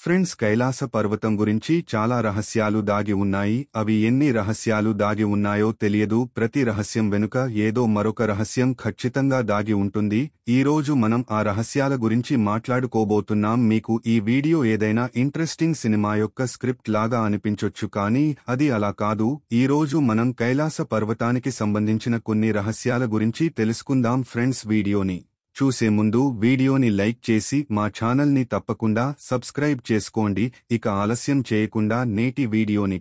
Friends, Kailasa పర్వతం గురించి చాలా రహస్యాలు దాగి ఉన్నాయి. అవి ఎన్ని రహస్యాలు దాగి ఉన్నాయో తెలియదు. ప్రతి రహస్యం వెనుక ఏదో మరొక రహస్యం ఖచ్చితంగా దాగి ఉంటుంది. ఈ రోజు మనం ఆ రహస్యాల గురించి మాట్లాడుకోబోతున్నాం. మీకు ఈ వీడియో ఏదైనా ఇంట్రెస్టింగ్ సినిమా యొక్క స్క్రిప్ట్ లాగా అనిపించొచ్చు, కానీ అది అలా కాదు. ఈ రోజు మనం కైలాస పర్వతానికి సంబంధించిన కొన్ని రహస్యాల గురించి తెలుసుకుందాం. ఫ్రెండ్స్, వీడియోని చూసే ముందు వీడియోని లైక్ చేసి మా ఛానల్ని తప్పకుండా సబ్స్క్రైబ్ చేసుకోండి. ఇక ఆలస్యం చేయకుండా నేటి వీడియోని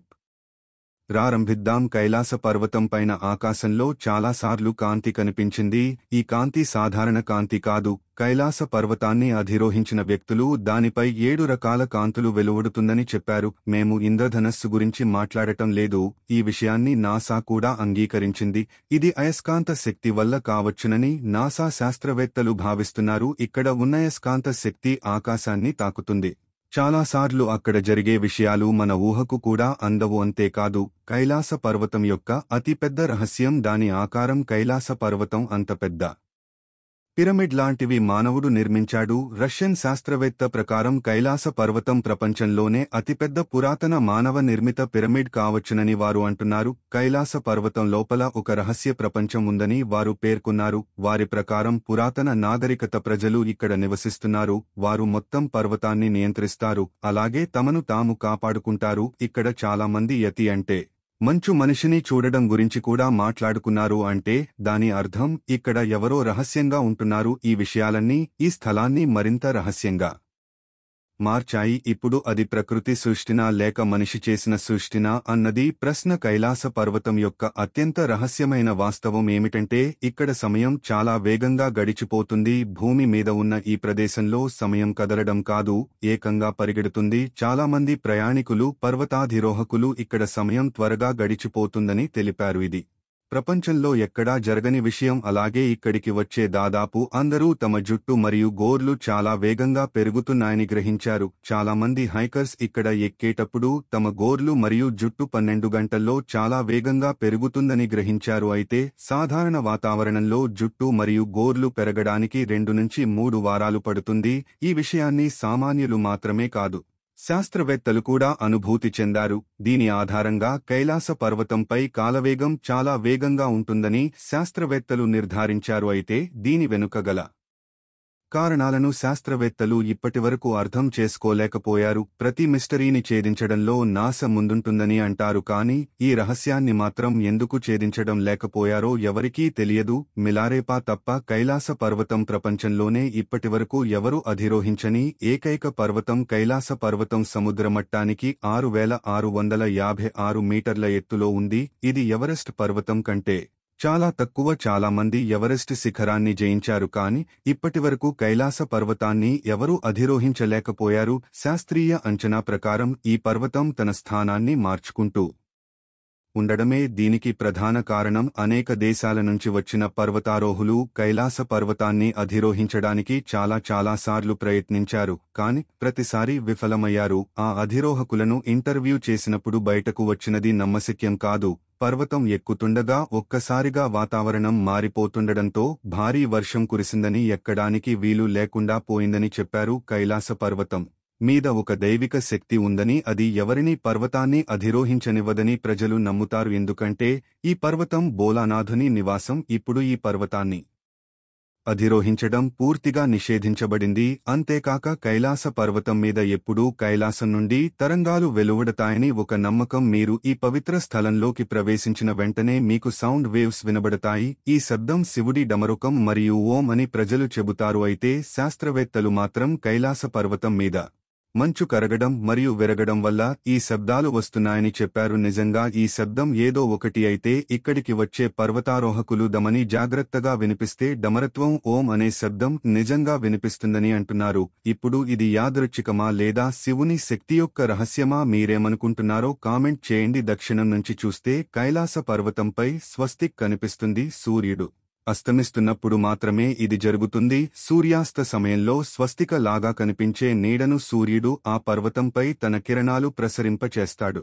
ప్రారంభిద్దాం. కైలాస పర్వతం పైన ఆకాశంలో చాలాసార్లు కాంతి కనిపించింది. ఈ కాంతి సాధారణ కాంతి కాదు. కైలాస పర్వతాన్ని అధిరోహించిన వ్యక్తులు దానిపై 7 రకాల కాంతులు వెలువడుతుందని చెప్పారు. మేము ఇంద్రధనస్సు గురించి మాట్లాడటం లేదు. ఈ విషయాన్ని నాసా కూడా అంగీకరించింది. ఇది అయస్కాంత శక్తి వల్ల కావచ్చునని నాసా శాస్త్రవేత్తలు భావిస్తున్నారు. ఇక్కడ ఉన్న అయస్కాంత శక్తి ఆకాశాన్ని తాకుతుంది. చాలాసార్లు అక్కడ జరిగే విషయాలు మన ఊహకు కూడా అందవు. అంతేకాదు, కైలాస పర్వతం యొక్క అతిపెద్ద రహస్యం దాని ఆకారం. కైలాస పర్వతం అంత పెద్ద పిరమిడ్ లాంటివి మానవుడు నిర్మించాడు. రష్యన్ శాస్త్రవేత్త ప్రకారం కైలాస పర్వతం ప్రపంచంలోనే అతిపెద్ద పురాతన మానవ నిర్మిత పిరమిడ్ కావచ్చునని వారు అంటున్నారు. కైలాస పర్వతం లోపల ఒక రహస్య ప్రపంచం ఉందని వారు పేర్కొన్నారు. వారి ప్రకారం పురాతన నాగరికత ప్రజలు ఇక్కడ నివసిస్తున్నారు. వారు మొత్తం పర్వతాన్ని నియంత్రిస్తారు, అలాగే తమను తాము కాపాడుకుంటారు. ఇక్కడ చాలా మంది యతి అంటే మంచు మనిషిని చూడడం గురించి కూడా మాట్లాడుకున్నారు. అంటే దాని అర్థం ఇక్కడ ఎవరో రహస్యంగా ఉంటున్నారు. ఈ విషయాలన్నీ ఈ స్థలాన్ని మరింత రహస్యంగా మార్చాయి. ఇప్పుడు అది ప్రకృతి సృష్టినా లేక మనిషి చేసిన సృష్టినా అన్నది ప్రశ్న. కైలాస పర్వతం యొక్క అత్యంత రహస్యమైన వాస్తవం ఏమిటంటే ఇక్కడ సమయం చాలా వేగంగా గడిచిపోతుంది. భూమి మీద ఉన్న ఈ ప్రదేశంలో సమయం కదలడం కాదు, ఏకంగా పరిగెడుతుంది. చాలామంది ప్రయాణికులు, పర్వతాధిరోహకులు ఇక్కడ సమయం త్వరగా గడిచిపోతుందని తెలిపారు. ఇది ప్రపంచంలో ఎక్కడా జరగని విషయం. అలాగే ఇక్కడికి వచ్చే దాదాపు అందరూ తమ జుట్టు మరియు గోర్లు చాలా వేగంగా పెరుగుతున్నాయని గ్రహించారు. చాలామంది హైకర్స్ ఇక్కడ ఎక్కేటప్పుడు తమ గోర్లు మరియు జుట్టు 12 గంటల్లో చాలా వేగంగా పెరుగుతుందని గ్రహించారు. అయితే సాధారణ వాతావరణంలో జుట్టు మరియు గోర్లు పెరగడానికి 2 నుంచి 3 వారాలు పడుతుంది. ఈ విషయాన్ని సామాన్యులు మాత్రమే కాదు, శాస్త్రవేత్తలు కూడా అనుభూతి చెందారు. దీని ఆధారంగా కైలాస పర్వతంపై కాలవేగం చాలా వేగంగా ఉంటుందని శాస్త్రవేత్తలు నిర్ధారించారు. అయితే దీని వెనుక గల కారణాలను శాస్త్రవేత్తలు ఇప్పటివరకు అర్థం చేసుకోలేకపోయారు. ప్రతి మిస్టరీని ఛేదించడంలో నాసా ముందుంటుందని అంటారు, కానీ ఈ రహస్యాన్ని మాత్రం ఎందుకు ఛేదించడం లేకపోయారో ఎవరికీ తెలియదు. మిలారేపా తప్ప కైలాస పర్వతం ప్రపంచంలోనే ఇప్పటివరకు ఎవరూ అధిరోహించని ఏకైక పర్వతం. కైలాస పర్వతం సముద్ర మట్టానికి 6656 మీటర్ల ఎత్తులో ఉంది. ఇది ఎవరెస్ట్ పర్వతం కంటే చాలా తక్కువ. చాలా మంది ఎవరెస్ట్ శిఖరాన్ని జయించారు, కానీ ఇప్పటివరకు కైలాస పర్వతాన్ని ఎవరూ అధిరోహించలేకపోయారు. శాస్త్రీయ అంచనా ప్రకారం ఈ పర్వతం తన స్థానాన్ని మార్చుకుంటూ ఉండడమే దీనికి ప్రధాన కారణం. అనేక దేశాల నుంచి వచ్చిన పర్వతారోహులు కైలాస పర్వతాన్ని అధిరోహించడానికి చాలాసార్లు ప్రయత్నించారు, కానీ ప్రతిసారి విఫలమయ్యారు. ఆ అధిరోహకులను ఇంటర్వ్యూ చేసినప్పుడు బయటకు వచ్చినది నమ్మశక్యం కాదు. పర్వతం ఎక్కుతుండగా ఒక్కసారిగా వాతావరణం మారిపోతుండడంతో భారీ వర్షం కురిసిందని, ఎక్కడానికి వీలు లేకుండా పోయిందని చెప్పారు. కైలాస పర్వతం మీద ఒక దైవిక శక్తి ఉందని, అది ఎవరినీ పర్వతాన్ని అధిరోహించనివ్వదని ప్రజలు నమ్ముతారు. ఎందుకంటే ఈ పర్వతం భోలానాథుని నివాసం. ఇప్పుడు ఈ పర్వతాన్ని అధిరోహించడం పూర్తిగా నిషేధించబడింది. అంతేకాక కైలాస పర్వతం మీద ఎప్పుడూ కైలాసం నుండి తరంగాలు వెలువడతాయని ఒక నమ్మకం. మీరు ఈ పవిత్ర స్థలంలోకి ప్రవేశించిన వెంటనే మీకు సౌండ్ వేవ్స్ వినబడతాయి. ఈ శబ్దం శివుడి డమరుకం మరియు ఓం అని ప్రజలు చెబుతారు. అయితే శాస్త్రవేత్తలు మాత్రం కైలాస పర్వతం మీద మంచు కరగడం మరియు విరగడం వల్ల ఈ శబ్దాలు వస్తున్నాయని చెప్పారు. నిజంగా ఈ శబ్దం ఏదో ఒకటి అయితే ఇక్కడికి వచ్చే పర్వతారోహకులు దమని జాగ్రత్తగా వినిపిస్తే డమరత్వం ఓం అనే శబ్దం నిజంగా వినిపిస్తుందని అంటున్నారు. ఇప్పుడు ఇది యాదృచ్ఛికమా లేదా శివుని శక్తి యొక్క రహస్యమా? మీరేమనుకుంటున్నారో కామెంట్ చేయండి. దక్షిణం నుంచి చూస్తే కైలాస పర్వతంపై స్వస్తిక్ కనిపిస్తుంది. సూర్యుడు అస్తమిస్తున్నప్పుడు మాత్రమే ఇది జరుగుతుంది. సూర్యాస్త సమయంలో స్వస్తిక లాగా కనిపించే నీడను సూర్యుడు ఆ పర్వతంపై తన కిరణాలు ప్రసరింపచేస్తాడు.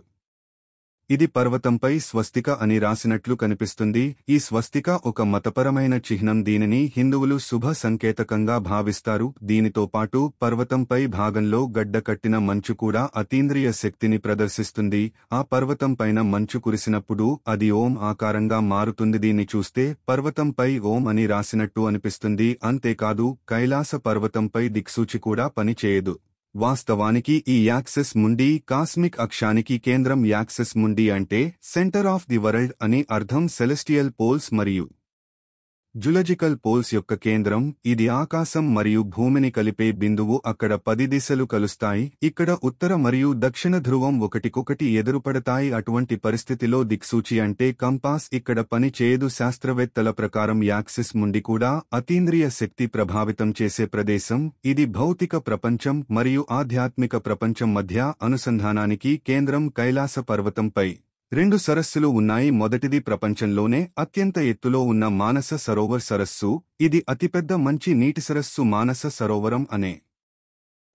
ఇది పర్వతంపై స్వస్తిక అని రాసినట్లు కనిపిస్తుంది. ఈ స్వస్తిక ఒక మతపరమైన చిహ్నం. దీనిని హిందువులు శుభ సంకేతకంగా భావిస్తారు. దీనితో పాటు పర్వతంపై భాగంలో గడ్డ కట్టిన మంచు కూడా అతీంద్రియ శక్తిని ప్రదర్శిస్తుంది. ఆ పర్వతం పైన మంచు కురిసినప్పుడు అది ఓం ఆకారంగా మారుతుంది. దీన్ని చూస్తే పర్వతంపై ఓం అని రాసినట్టు అనిపిస్తుంది. అంతేకాదు కైలాస పర్వతంపై దిక్సూచి కూడా పనిచేయదు. వాస్తవానికి ఈ యాక్సిస్ ముండి కాస్మిక్ అక్షానికి కేంద్రం. యాక్సిస్ ముండి అంటే సెంటర్ ఆఫ్ ది వరల్డ్ అని అర్థం. సెలెస్టియల్ పోల్స్ మరియు జులాజికల్ పోల్స్ యొక్క కేంద్రం. ఇది ఆకాశం మరియు భూమిని కలిపే బిందువు. అక్కడ 10 దిశలు కలుస్తాయి. ఇక్కడ ఉత్తర మరియు దక్షిణ ధ్రువం ఒకటికొకటి ఎదురుపడతాయి. అటువంటి పరిస్థితిలో దిక్సూచి అంటే కంపాస్ ఇక్కడ పని చేయదు. శాస్త్రవేత్తల ప్రకారం యాక్సిస్ ముండి కూడా అతీంద్రియ శక్తి ప్రభావితం చేసే ప్రదేశం. ఇది భౌతిక ప్రపంచం మరియు ఆధ్యాత్మిక ప్రపంచం మధ్య అనుసంధానానికి కేంద్రం. కైలాస పర్వతంపై 2 సరస్సులు ఉన్నాయి. మొదటిది ప్రపంచంలోనే అత్యంత ఎత్తులో ఉన్న మానస సరోవర్ సరస్సు. ఇది అతిపెద్ద మంచి నీటి సరస్సు. మానస సరోవరం అనే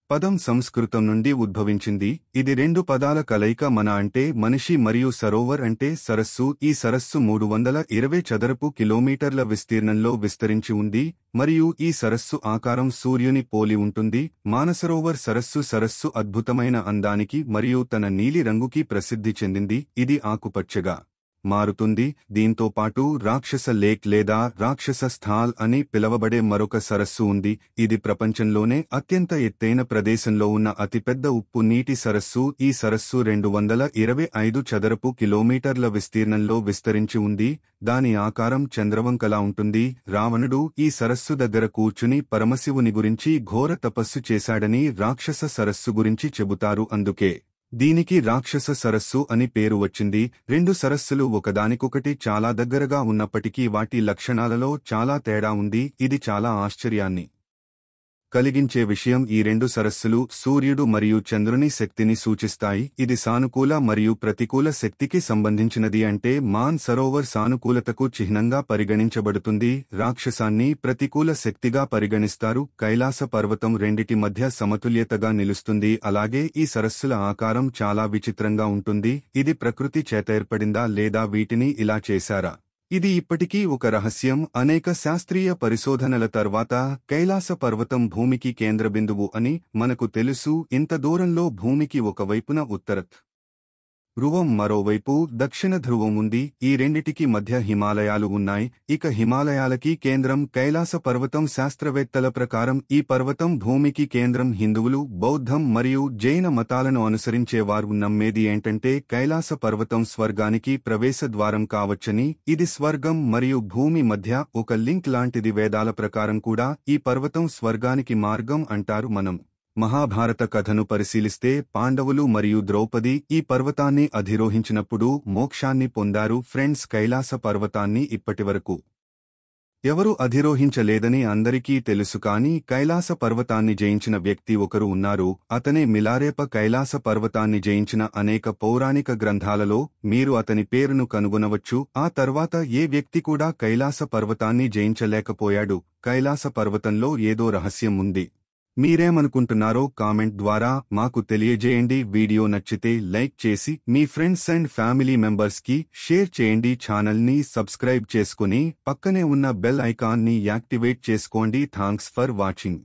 పదం సంస్కృతం నుండి ఉద్భవించింది. ఇది 2 పదాల కలయిక. మన అంటే మనిషి మరియు సరోవర్ అంటే సరస్సు. ఈ సరస్సు 320 చదరపు కిలోమీటర్ల విస్తీర్ణంలో విస్తరించి ఉంది మరియు ఈ సరస్సు ఆకారం సూర్యుని పోలి ఉంటుంది. మానసరోవర్ సరస్సు అద్భుతమైన అందానికి మరియు తన నీలి రంగుకి ప్రసిద్ధి చెందింది. ఇది ఆకుపచ్చగా మారుతుంది. దీంతో పాటు రాక్షస లేక్ లేదా రాక్షస స్థాల్ అని పిలవబడే మరొక సరస్సు ఉంది. ఇది ప్రపంచంలోనే అత్యంత ఎత్తైన ప్రదేశంలో ఉన్న అతిపెద్ద ఉప్పు నీటి సరస్సు. ఈ సరస్సు 225 చదరపు కిలోమీటర్ల విస్తీర్ణంలో విస్తరించి ఉంది. దాని ఆకారం చంద్రవంకలా ఉంటుంది. రావణుడు ఈ సరస్సు దగ్గర కూర్చుని పరమశివుని గురించి ఘోర తపస్సు చేశాడని రాక్షస సరస్సు గురించి చెబుతారు. అందుకే దీనికి రాక్షస సరస్సు అని పేరు వచ్చింది. 2 సరస్సులు ఒకదానికొకటి చాలా దగ్గరగా ఉన్నప్పటికీ వాటి లక్షణాలలో చాలా తేడా ఉంది. ఇది చాలా ఆశ్చర్యాన్ని కలిగించే విషయం. ఈ 2 సరస్సులు సూర్యుడు మరియు చంద్రుని శక్తిని సూచిస్తాయి. ఇది సానుకూల మరియు ప్రతికూల శక్తికి సంబంధించినది. అంటే మాన్ సరోవర్ సానుకూలతకు చిహ్నంగా పరిగణించబడుతుంది. రాక్షసాన్ని ప్రతికూల శక్తిగా పరిగణిస్తారు. కైలాస పర్వతం రెండిటి మధ్య సమతుల్యతగా నిలుస్తుంది. అలాగే ఈ సరస్సుల ఆకారం చాలా విచిత్రంగా ఉంటుంది. ఇది ప్రకృతి చేత ఏర్పడిందా లేదా వీటిని ఇలా చేశారా? ఇది ఇప్పటికీ ఒక రహస్యం. అనేక శాస్త్రీయ పరిశోధనల తర్వాత కైలాస పర్వతం భూమికి కేంద్రబిందువు అని మనకు తెలుసు. ఇంత దూరంలో భూమికి ఒకవైపున ఉత్తర ధ్రువం మరోవైపు దక్షిణ ధ్రువం ఉంది. ఈ రెండిటికి మధ్య హిమాలయాలు ఉన్నాయి. ఇక హిమాలయాలకి కేంద్రం కైలాస పర్వతం. శాస్త్రవేత్తల ప్రకారం ఈ పర్వతం భూమికి కేంద్రం. హిందువులు, బౌద్ధం మరియు జైన మతాలను అనుసరించేవారు నమ్మేది ఏంటంటే కైలాస పర్వతం స్వర్గానికి ప్రవేశ ద్వారం కావచ్చని. ఇది స్వర్గం మరియు భూమి మధ్య ఒక లింక్ లాంటిది. వేదాల ప్రకారం కూడా ఈ పర్వతం స్వర్గానికి మార్గం అంటారు. మనం మహాభారత కథను పరిశీలిస్తే పాండవులు మరియు ద్రౌపది ఈ పర్వతాన్ని అధిరోహించినప్పుడు మోక్షాన్ని పొందారు. ఫ్రెండ్స్, కైలాస పర్వతాన్ని ఇప్పటివరకు ఎవరు అధిరోహించలేదని అందరికీ తెలుసు. కానీ కైలాస పర్వతాన్ని జయించిన వ్యక్తి ఒకరు ఉన్నారు. అతనే మిలారేప. కైలాస పర్వతాన్ని జయించిన అనేక పౌరాణిక గ్రంథాలలో మీరు అతని పేరును కనుగొనవచ్చు. ఆ తర్వాత ఏ వ్యక్తి కూడా కైలాస పర్వతాన్ని జయించలేకపోయాడు. కైలాస పర్వతంలో ఏదో రహస్యం ఉంది. మీరేమనుకుంటున్నారో కామెంట్ ద్వారా మాకు తెలియజేయండి. వీడియో నచ్చితే లైక్ చేసి మీ ఫ్రెండ్స్ అండ్ ఫ్యామిలీ మెంబర్స్కి షేర్ చేయండి. ఛానల్ని సబ్స్క్రైబ్ చేసుకుని పక్కనే ఉన్న బెల్ ఐకాన్ని యాక్టివేట్ చేసుకోండి. Thanks for watching.